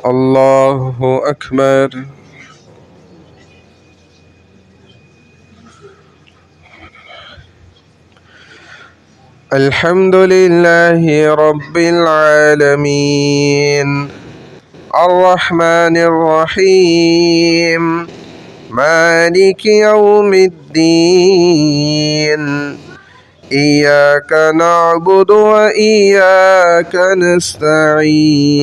الله أكبر. الحمد لله رب العالمين الرحمن الرحيم مالك يوم الدين إياك نعبد وإياك نستعين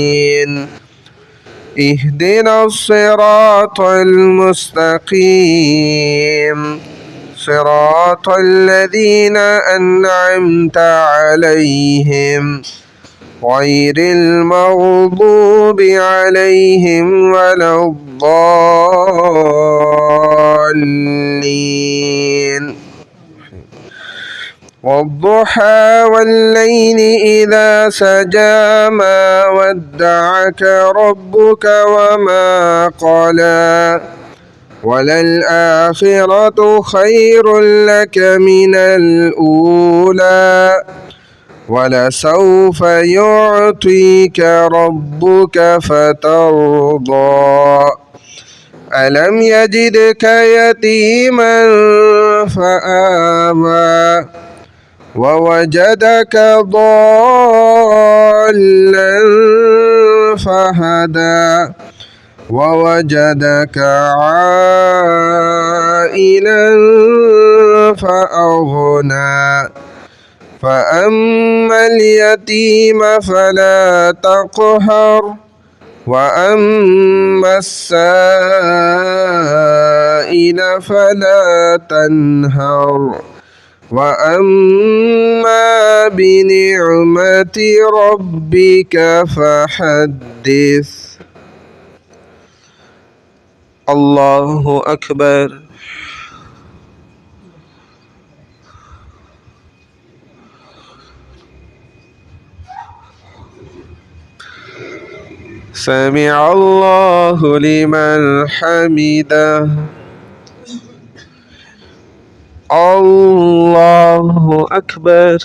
اهدنا الصراط المستقيم صراط الذين أنعمت عليهم غير المغضوب عليهم ولا الضالين. والضحى والليل إذا سجى ما ودعك ربك وما قلى وللآخرة خير لك من الأولى ولسوف يعطيك ربك فترضى ألم يجدك يتيما فآوى ووجدك ضالا فهدى ووجدك عائلا فأغنى فأما اليتيم فلا تقهر وأما السائل فلا تنهر وأما بنعمة ربك فحدث. الله أكبر. سمع الله لمن حمده. الله أكبر.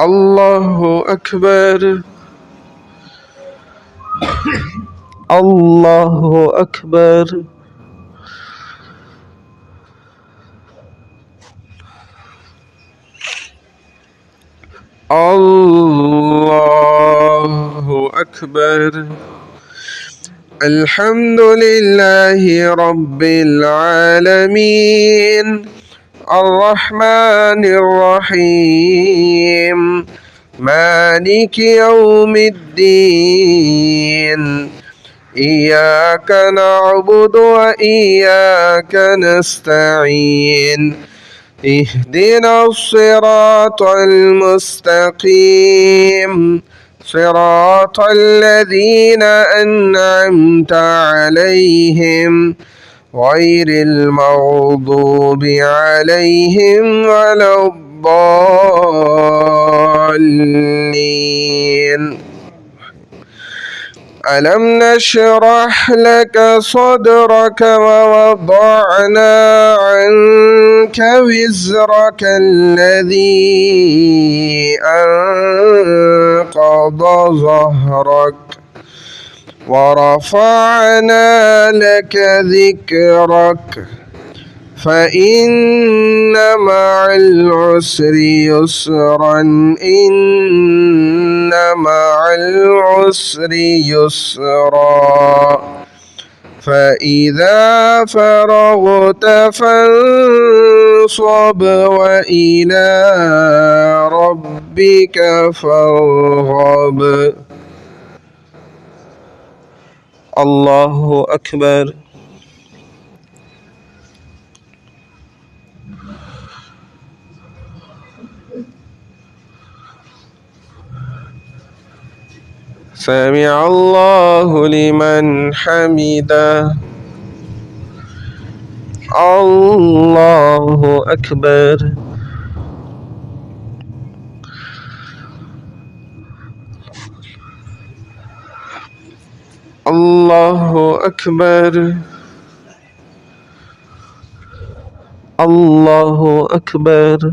الله أكبر. الله أكبر. الله أكبر. الحمد لله رب العالمين الرحمن الرحيم مالك يوم الدين إياك نعبد وإياك نستعين اهدنا الصراط المستقيم صراط الذين أنعمت عليهم غير المغضوب عليهم ولا الضالين. ألم نشرح لك صدرك ووضعنا عنك وزرك الذي أنقض ظهرك ورفعنا لك ذكرك فإن مع العسر يسرا إن مع العسر يسرا فإذا فرغت فانصب وإلى ربك فارغب. الله أكبر. سمع الله لمن حمده. الله أكبر. الله أكبر. الله أكبر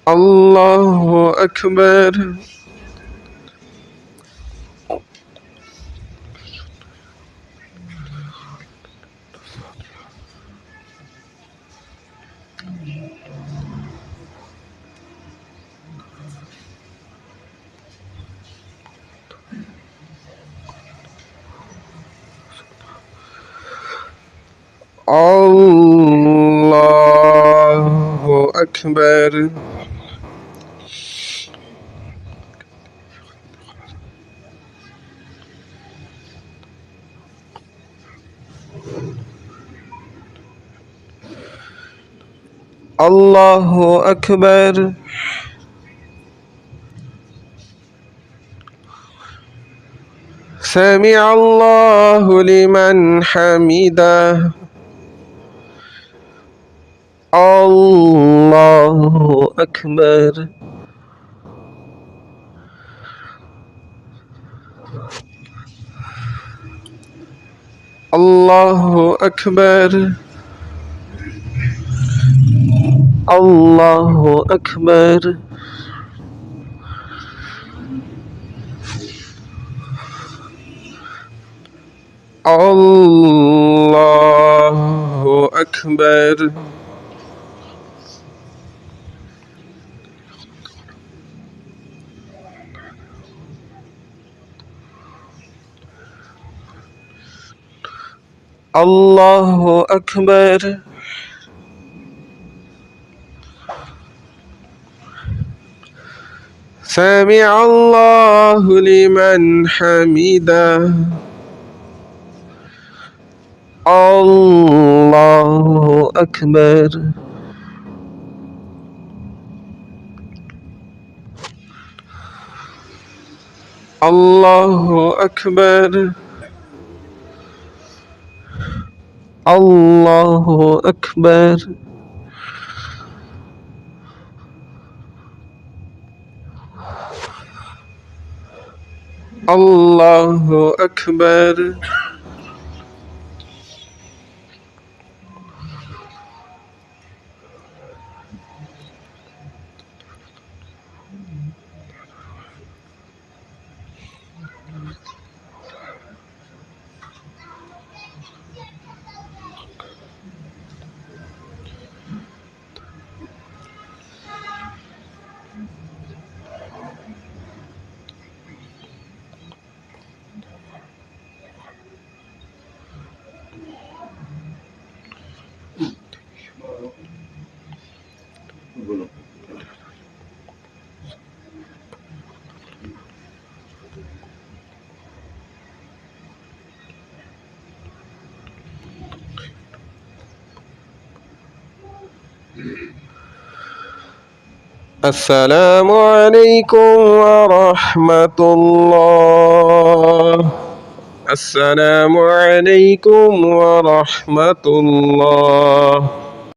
الله أكبر الله أكبر الله أكبر سمع الله لمن حمده الله أكبر الله أكبر الله أكبر الله أكبر الله أكبر سمع الله لمن حمده الله أكبر الله أكبر الله أكبر الله أكبر السلام عليكم ورحمة الله السلام عليكم ورحمة الله